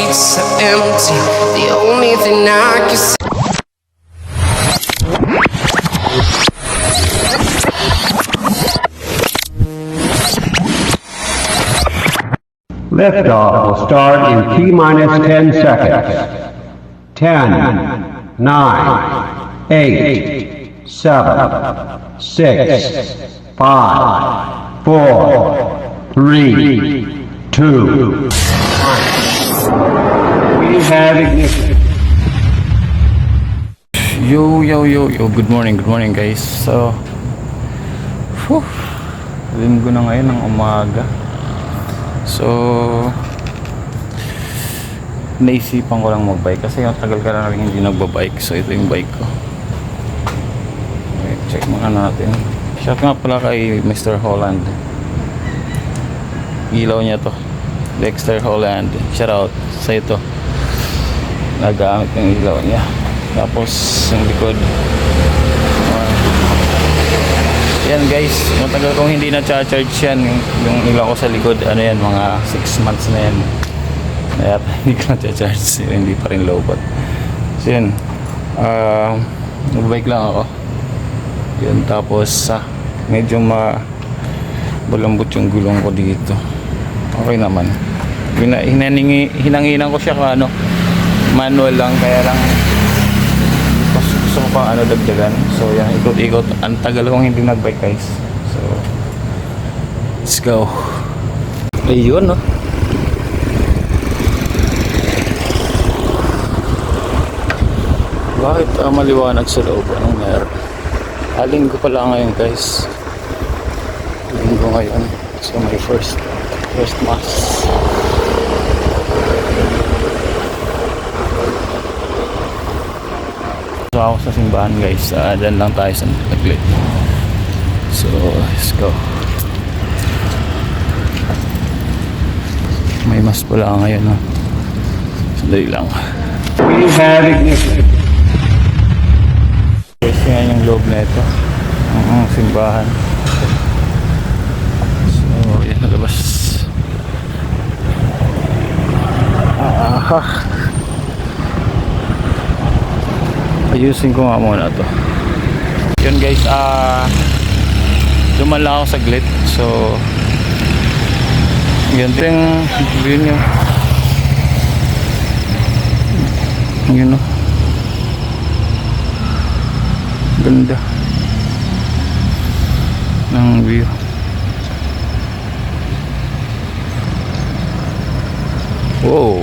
streets are empty. The only thing I can see. Liftoff will start in T-minus 10 seconds. 10, 9, 8, 7, 6, 5, 4, 3, 2, 1. We have ignition. Yo, good morning guys. So, linggo na ngayon ng umaga. So, naisipan ko lang magbike kasi yung tagal ka na rin hindi nagbabike. So, ito yung bike ko. Okay, check muna natin. Shout nga pala kay Mr. Holland. Ilaw niya to, Dexter Holland. Shout out sa ito. Nagamit yung ilaw niya. Tapos yung likod, yan guys, matagal kong hindi na charge yan. Yung ilaw ko sa likod, ano yan, mga 6 months na yan. Kaya hindi ko na charge, hindi pa rin low bat. So yan, nagbike lang ako. Yan, tapos medyo malambot yung gulong ko dito. Okay naman. Hinanginan ko siya kung manual lang, kaya lang gusto ko pang dagdagan. So yan, ikot-ikot. Ang tagal kong hindi nagbike guys. So let's go. Ayun, no? Bakit maliwanag sa loob? Anong meron? Linggo pala ngayon guys. Linggo ngayon. So my first mass. So ako sa simbahan guys, dyan lang tayo sa Taglit. So let's go. May mas pala ngayon, no? Sandali lang. We have ignition. Guys, yan yung loob na ito, ang simbahan. So yan, nalabas. Ayusin ko nga muna to. Yun guys, duman lang ako saglit. So yun yung view nyo. Yun, no? Ganda ng view. Wow.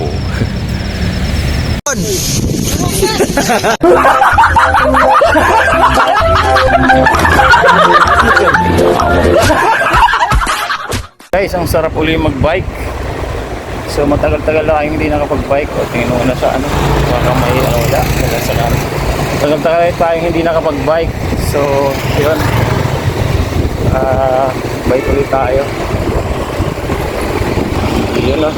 Guys, ang sarap uli magbike. So matagal-tagal na hindi nakapag-bike. O tingin mo na sa baka may wala sa namin. Matagal-tagal tayong hindi nakapag-bike. So yun, bike ulit tayo. Yun, no?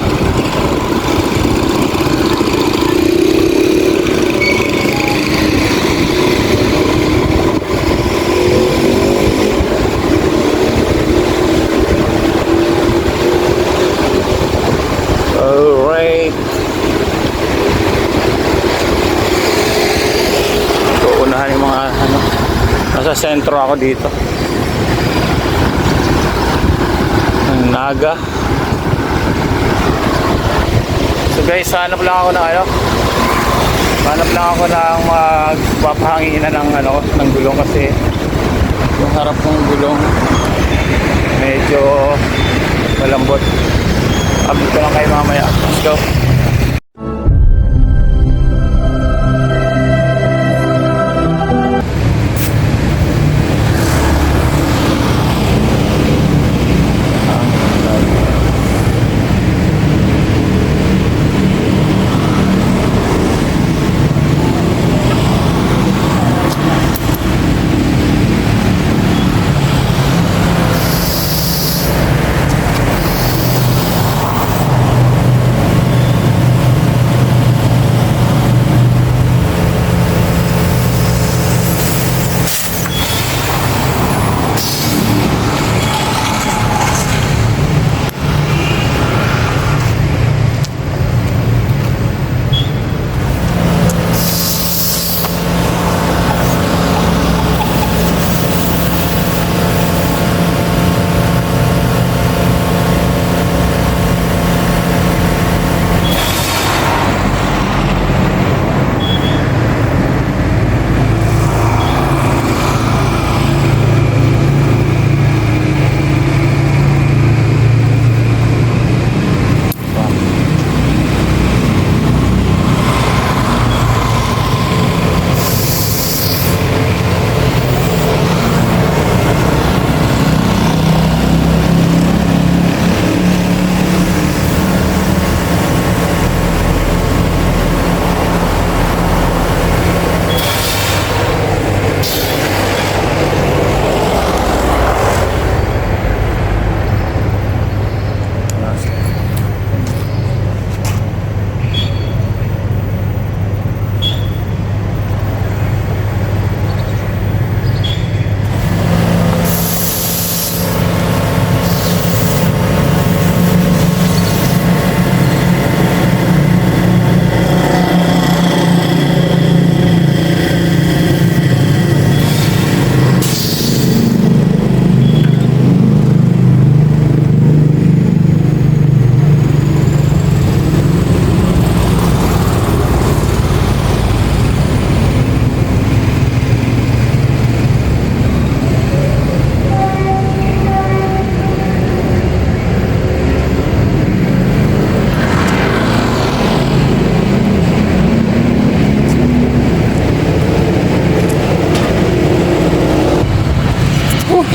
Alright. So, unahan yung mga nasa sentro ako dito. Ang Naga. So guys, hanap lang ako ng magpapahanginan ng gulong kasi yung harap ng gulong medyo malambot. Update ko lang kayo mamaya. Let's go.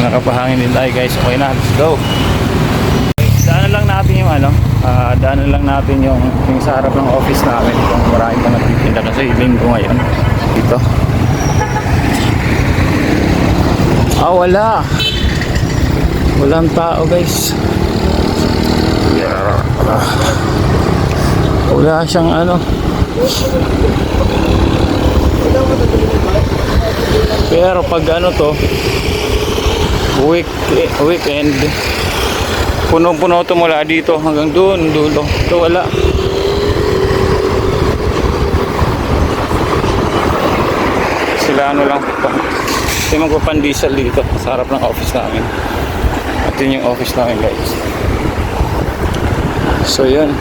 Nakapahangin din tayo guys. Okay na, let's go. Daanan lang natin yung ano, daanan lang natin yung sa harap ng office namin kung marami pa nagtitinda kasi linggo ngayon dito. Wala. Walang tao guys. Wala siyang ano. Pero pag ano to, weekend, punong-puno to mula dito hanggang doon, dulo. Ito wala. Sila ano lang pa. Ito yung magpapandisal dito sa harap ng office namin. At yun yung office namin guys. So yun.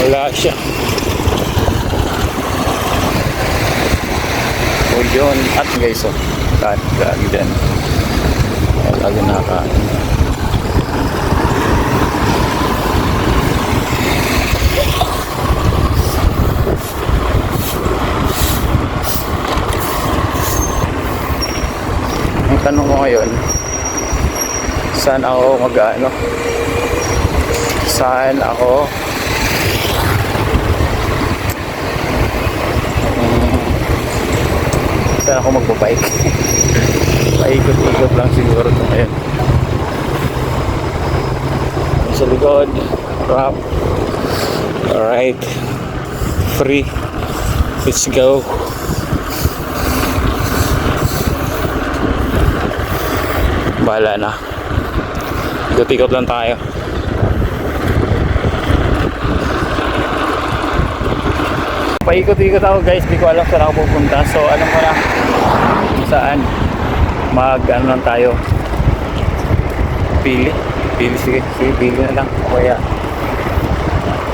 Wala siya. O yun. At guys, oh. Lagi din. Lagi nakakain. Ang tanong ko ngayon, saan ako mag-ano? Saan ako magbabike? Paikot-ikot lang siguro ito ngayon. Sa likod, wrap. Alright. Free. Let's go. Bahala na. Ikot-ikot lang tayo. Paikot-ikot ako guys, di ko alam saan ako pupunta. So alam ko na saan. Ano lang tayo. Pili. Sige, pili na lang. O kaya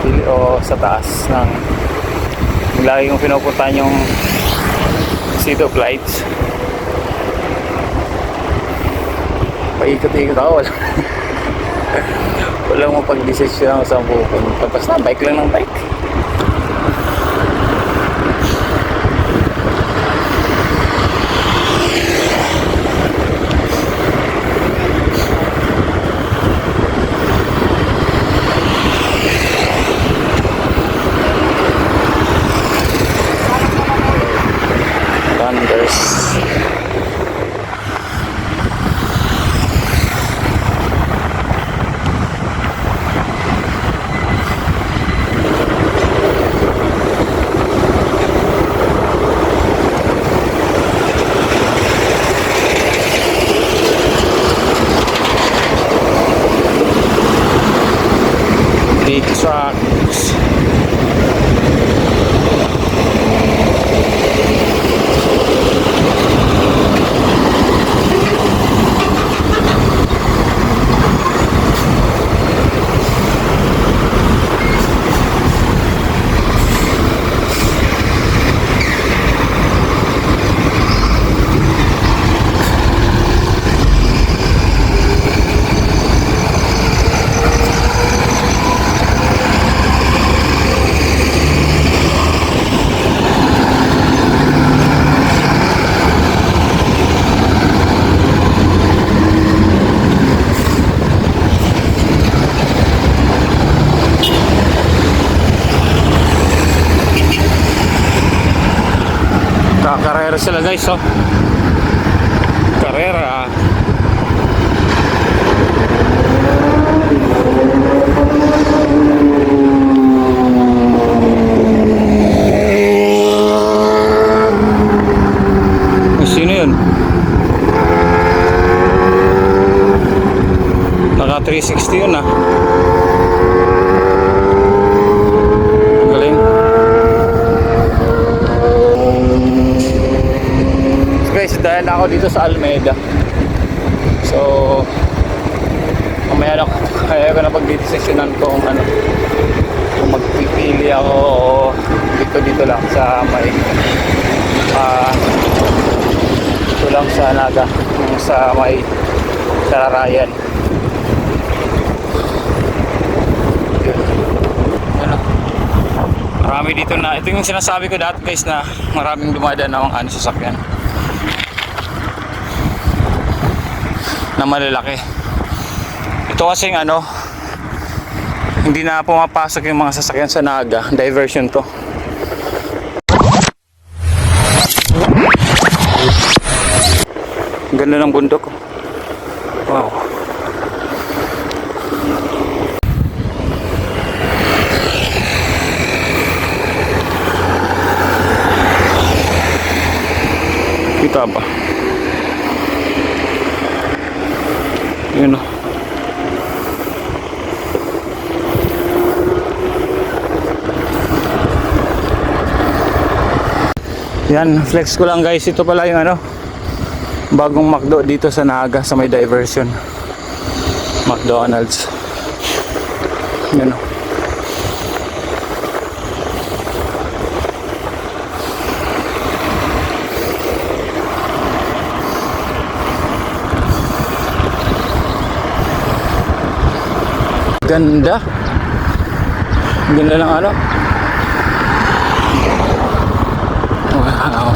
pili o sa taas ng lagi kong pinupuntahan yung City of Lights. Paikot-ikot ako. Walang mapag-desisyon ako saan pupunta. Basta bike lang ng bike. Big trucks. Karera sila guys, oh. Karera. Sino yun? Naka 360 yun, ah. Galing. Guys, dahil ako dito sa Alameda, so mamaya na kaya ko na pagdidesisyonan ko kung ano, kung magpipili ako o dito lang sa may dito lang sa Naga, sa may Sararayan. Ano, Marami dito na, ito yung sinasabi ko dati guys na maraming dumadaan ng ano sasakyan na malalaki. Ito kasing ano, hindi na pumapasok yung mga sasakyan sa Naga, diversion to. Ganda ng bundok. Wow. Kita ba? Yun o. Yan, flex ko lang guys. Ito pala yung ano, bagong McDo dito sa Naga sa may diversion. McDonald's. Yan o. Ganda. Ganda ng ano. Wow.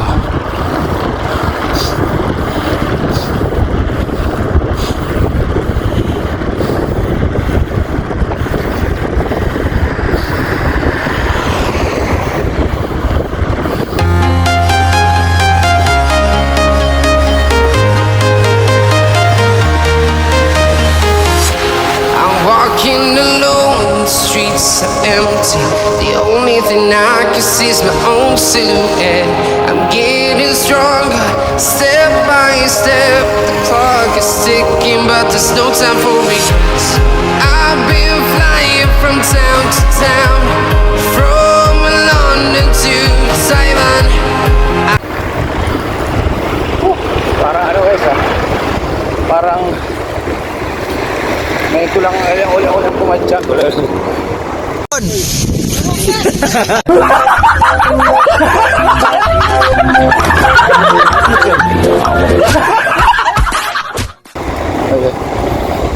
I'm walking alone, the streets are empty. The only thing I can see is my own silhouette. I'm getting stronger, step by step. The clock is ticking, but there's no time for regrets. I've been flying from town to town, from London to Taiwan. Parang ano guys ah. Parang ngayon ko lang ulit ako ng pumadyak. Okay.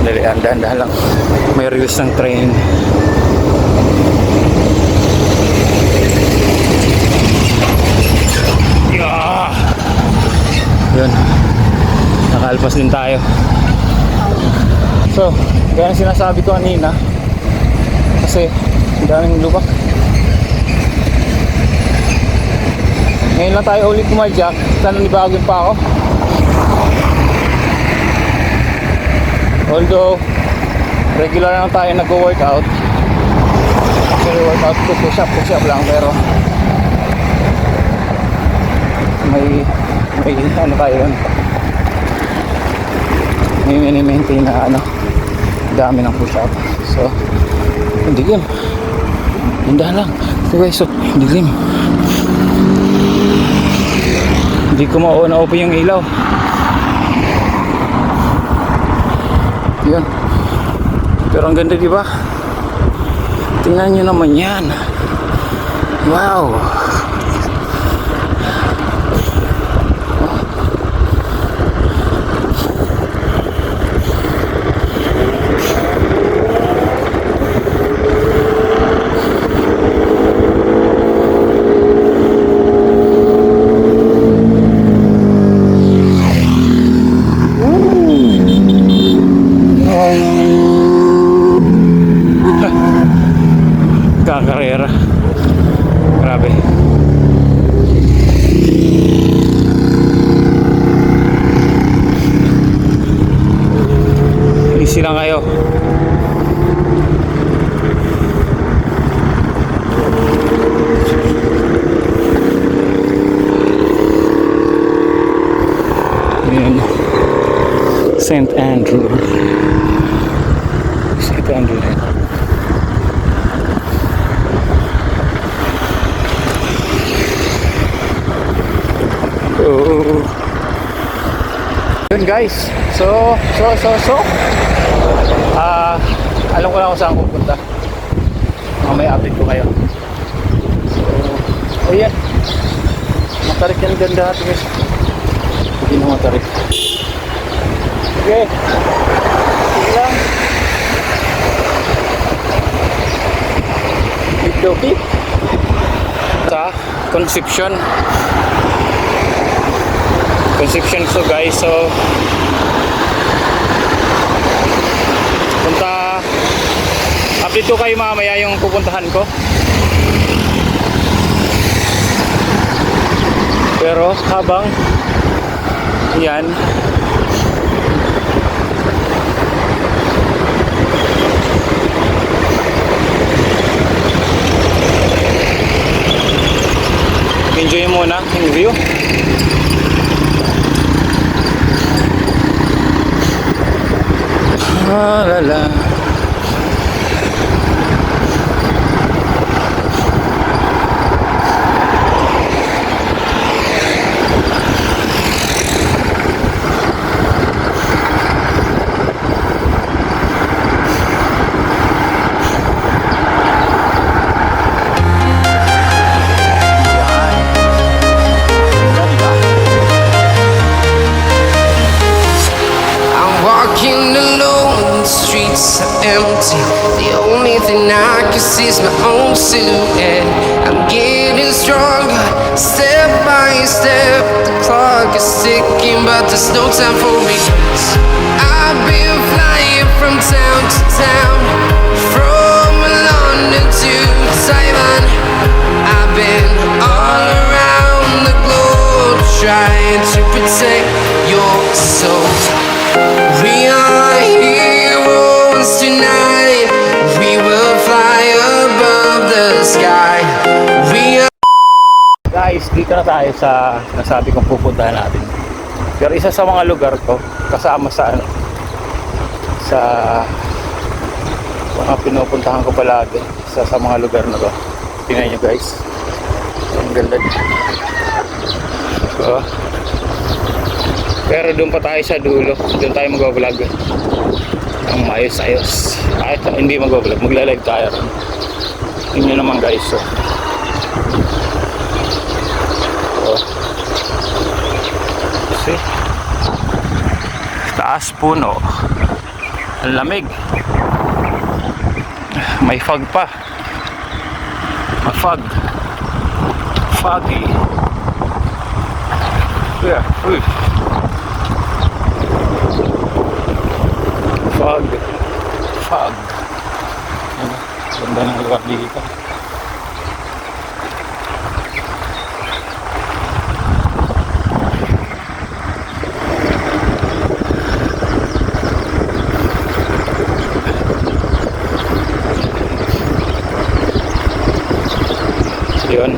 Dali, dahan-dahan lang. May release ng train. Yeah! Yun. Nakalpas din tayo. So, kaya sinasabi ko kanina, kasi ang daming lubak. Ngayon lang tayo ulit kumadyak. Sana nibagin pa ako. Although regular lang tayo nag-workout. Actually workout ko push up lang, pero may ano tayo yun, may mini-maintain na ano, dami ng push up. So dilim, hindahan lang. So guys, so dilim, hindi ko na-open yung ilaw. Yun. Pero ang ganda, diba? Tingnan nyo naman yan. Wow. Kakarera. Grabe. Easy lang kayo. Ayan. St. Andrew. St. Andrew. Yun guys, so alam ko na kung saan pupunta. Mamaya update ko kayo. So ayan, matarik yan, ganda natin guys. Hindi na matarik. Okay, sige lang. Big doki. sa Concepcion. So guys, so update ko kayo mamaya yung pupuntahan ko. Pero habang yan, enjoy muna yung view. Lala. I'm walking alone, the streets are empty. The only thing I can see is my own silhouette. I'm getting stronger, step by step. The clock is ticking, but there's no time for regrets. I've been flying from town to town, from London to Taiwan. I've been all around the globe trying to protect your soul. We are heroes tonight. We will fly above the sky. We are. Guys, dito na tayo sa nasabi kong pupuntahan natin. Pero isa sa mga lugar ko kasama sa mga pinupuntahan ko palagi sa mga lugar na to. Tingnan nyo guys, ang ganda. So, pero doon pa tayo sa dulo, doon tayo mag-vlog ang maayos-ayos. Kahit hindi mag-vlog, magla-live tayo. Yun naman guys. So see, taas puno, ang lamig, may fog pa, foggy. Yeah, fog. Ganda ng lugar dito. Yun.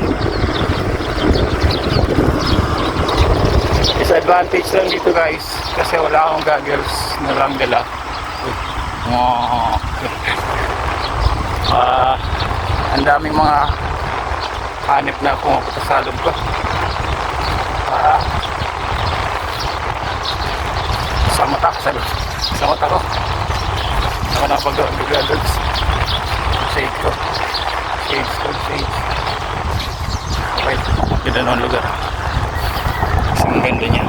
Disadvantage lang dito guys kasi wala akong goggles na lang dala. Ang daming mga hanip na pumapunta sa loob ko. Sa mata ko ako napagawa ng goggles. Shades ko. Okay, ganda ng lugar. Ang ganda niya.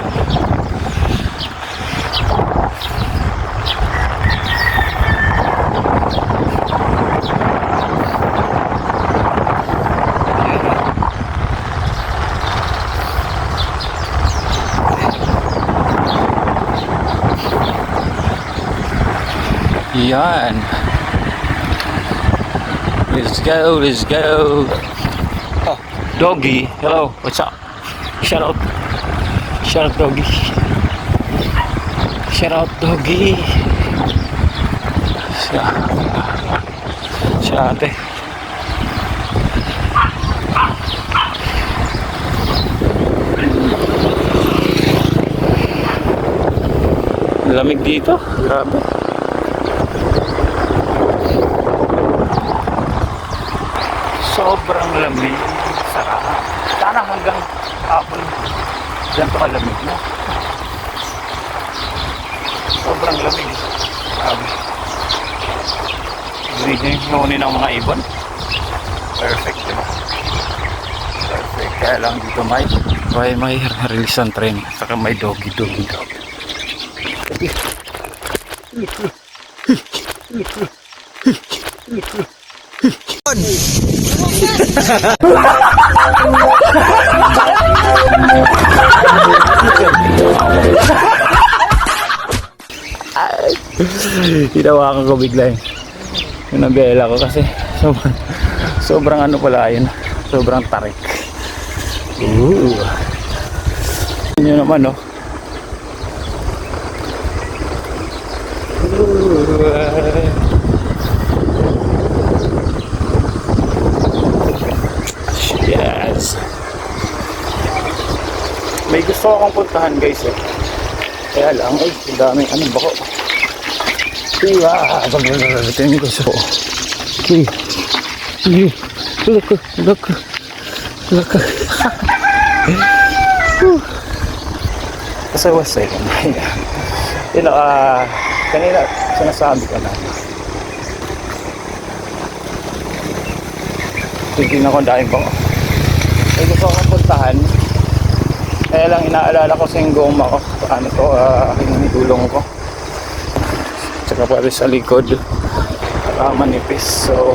Yan. Let's go. Oh, doggy. Hello, what's up? Shout out doggy. Siya ate. Lamig dito, grabe. Sobrang lamig, sarap. Sana hanggang hapon ganito kalamig na. Sobrang lamig. Green yung ng mga ibon. Perfect, diba? Perfect. Kaya lang dito may release ang train. Saka may doggy. Hinawakan ko bigla yung nabela ko kasi sobrang ano pala yun, sobrang tarik. Yun naman, no? Yes. May gusto akong puntahan, guys, eh. Kaya lang, ay, ang daming anong bako. Diba? Tingin ko so. Look. As I was saying, you know, kanina sinasabi ko na tignan ako ang daming bako. May gusto akong puntahan. Kaya lang inaalala ko sa yung goma ko. Paano to, aking tulong ko. Tsaka pala sa likod. Manipis. So,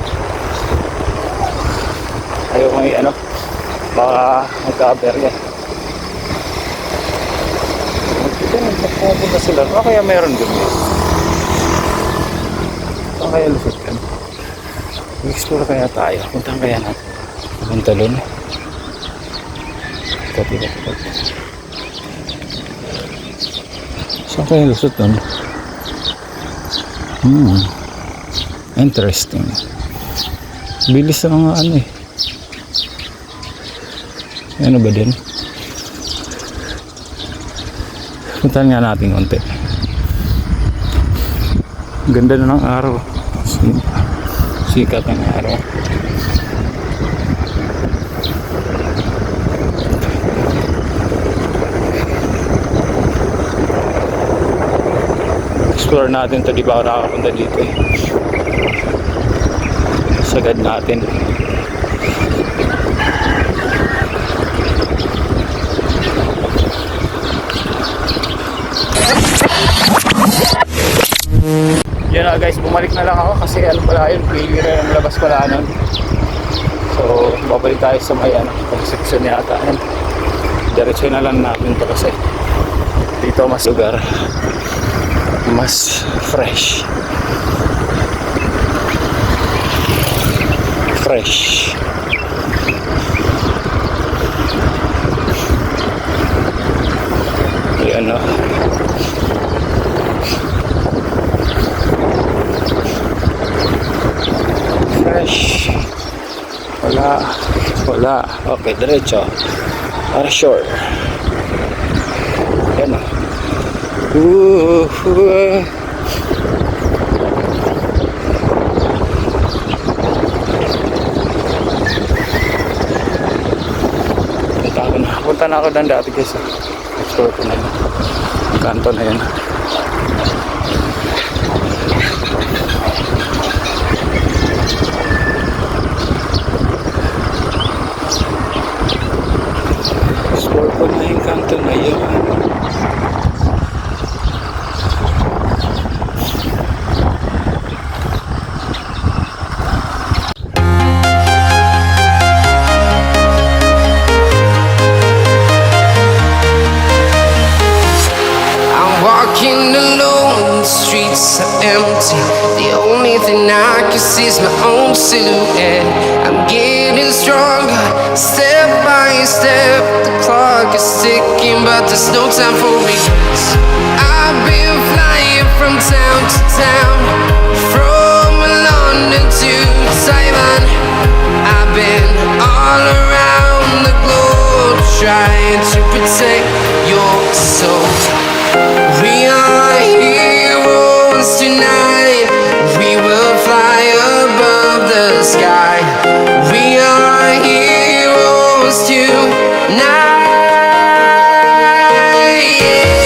ayaw may ano. Baka magka-aberya. Magpupunta sila. O kaya meron dun. O kaya lusot yan. Mag-explore kaya tayo. Puntahan kaya natin. Ang talon. Ikot. Saan kaya lusot dun? Interesting. Bilis sa mga ano eh. Ano ba din? Puntahan nga natin konti. Ganda na ng araw. Sikat ng araw. Explore natin to, di ba ako nakakapunta dito eh. Sagad natin. Yun na guys, bumalik na lang ako kasi ano pala yun, pili ng labas pala nun. So babalik tayo sa may ano, pag-section yata yan. Diretso na lang natin to kasi dito mas lugar, mas fresh. Yan o. Fresh. Wala. Okay, diretso. Para sure. Yan o. Punta na ako doon dati guys. Explore ko na yun. Kanto na yun. Explore ko na yung kanto na yun. Walking alone, the streets are empty. The only thing I can see is my own silhouette. I'm getting stronger, step by step. The clock is ticking, but there's no time for regrets. I've been flying from town to town, from London to Taiwan. I've been all around the globe, trying to protect your soul. We are heroes tonight. We will fly above the sky. We are heroes tonight. Yeah.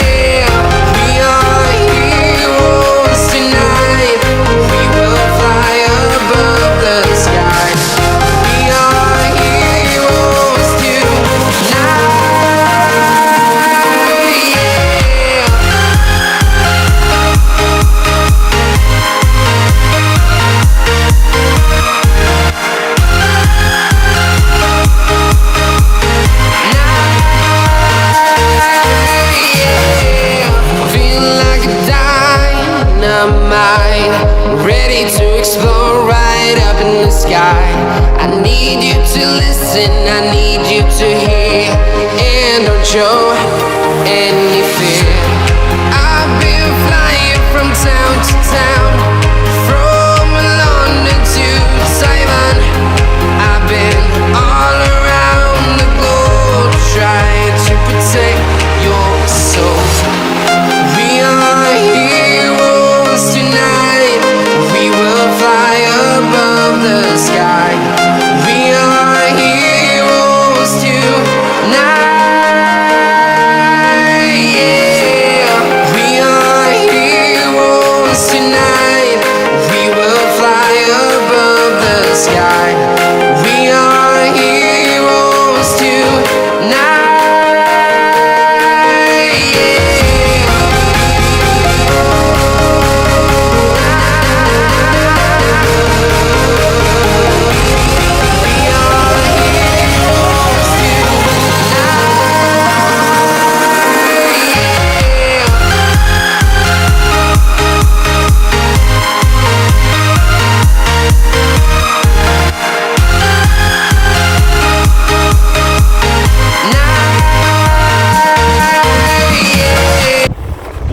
We are heroes tonight. We will fly above the sky. We are heroes tonight. I need you to listen, I need you to hear, and don't show any fear. I've been flying from town to town, from London to Taiwan. I've been all around the globe trying to protect your soul. We are heroes tonight. We will fly above the sky. We are heroes tonight. Yeah. We are heroes tonight. We will fly above the sky. We are heroes tonight. Yeah.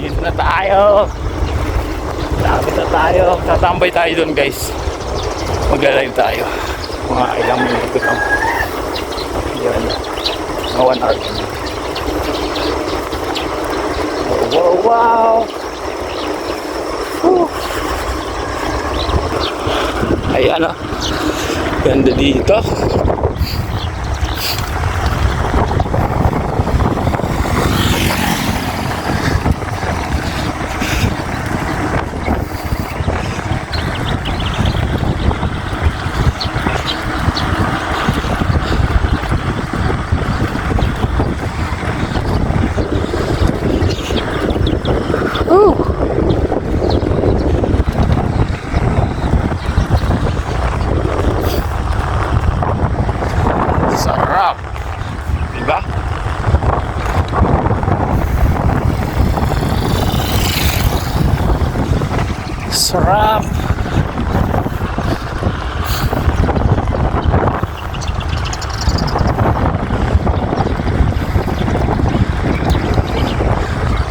Dito na tayo. Lapit na tayo. Tatambay tayo doon guys. Magla-live tayo. Mga ilang minuto lang. Yan. Mga 1 hour. Wow, wow. Whew. Ayan o. Ganda dito. Sarap. Diba? Sarap.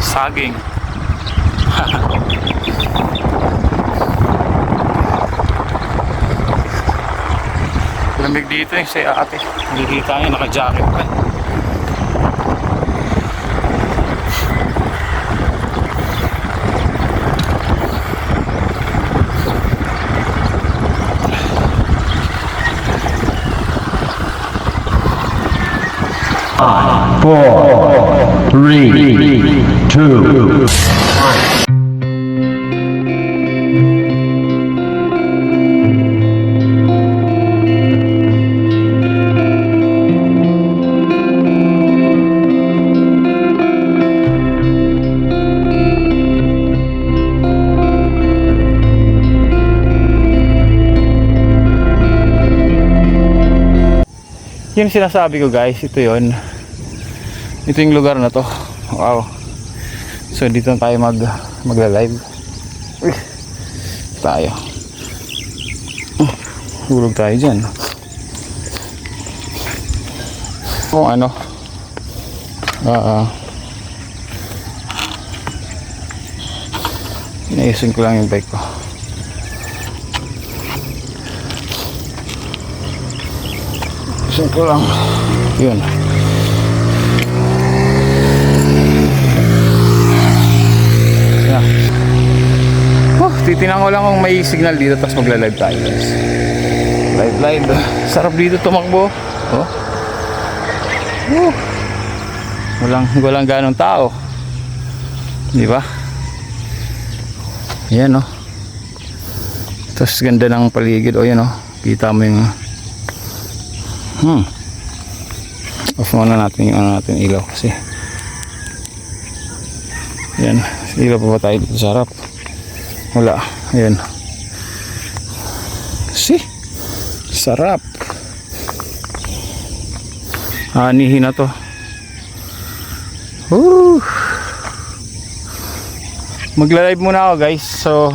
Saging. Lamig dito yung si ate. Hindi kita niya, naka-jacket pa. Five, four, three, two. Yung sinasabi ko guys, ito yon. Ito yung lugar na to. Wow. So dito na tayo magla-live. Uy, tayo. Hulog tayo dyan. Kung ano. Inaayusin ko lang yung bike ko. Ayusin ko lang. Yun. Yeah. Titinan ko lang kung may signal dito tapos magla-live tayo guys. Live. Sarap dito tumakbo. Oh. Walang ganong tao. Di ba? Yan oh. Tapos ganda ng paligid. O yan oh. Kita mo yung off muna natin yung natin ilaw kasi yan. Ilaw pa ba tayo dito sa harap? Wala. Ayan. See? Sarap. Anihin na to. Magla-live muna ako guys. So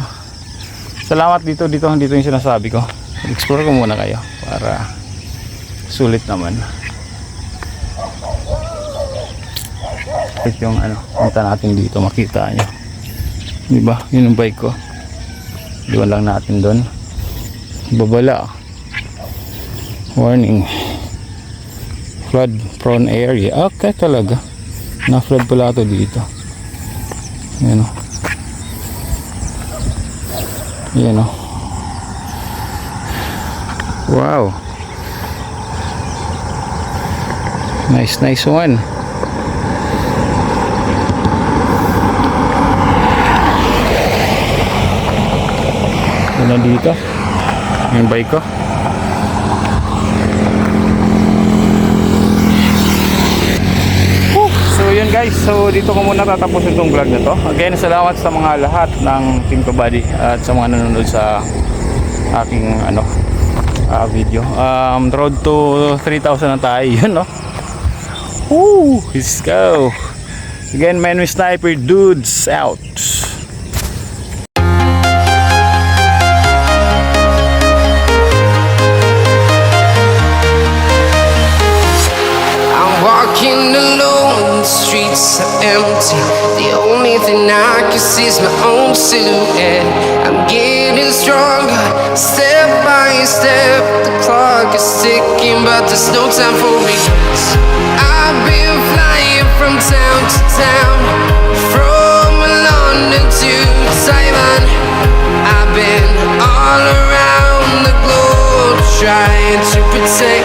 salamat dito yung sinasabi ko. Explore ko muna kayo. para sulit naman. Ito yung ano, punta natin dito, makita nyo, diba? Yun yung bike ko, diwan lang natin doon. Babala, warning, flood prone area. Okay talaga, na flood pala ito dito. Yan o, yan o. Wow, nice one. Yan dito yung bike ko. So yun guys, so dito ko muna tatapusin itong vlog na to. Again, salamat sa mga lahat ng Team Kabady at sa mga nanonood sa aking video. Road to 3,000 na tayo, yun no. Woo, let's go. Again, man with Sniper Dudes out. Walking alone, the streets are empty. The only thing I can see is my own silhouette. I'm getting stronger, step by step. The clock is ticking, but there's no time for regrets. I've been flying from town to town, from London to Taiwan. I've been all around the globe, trying to protect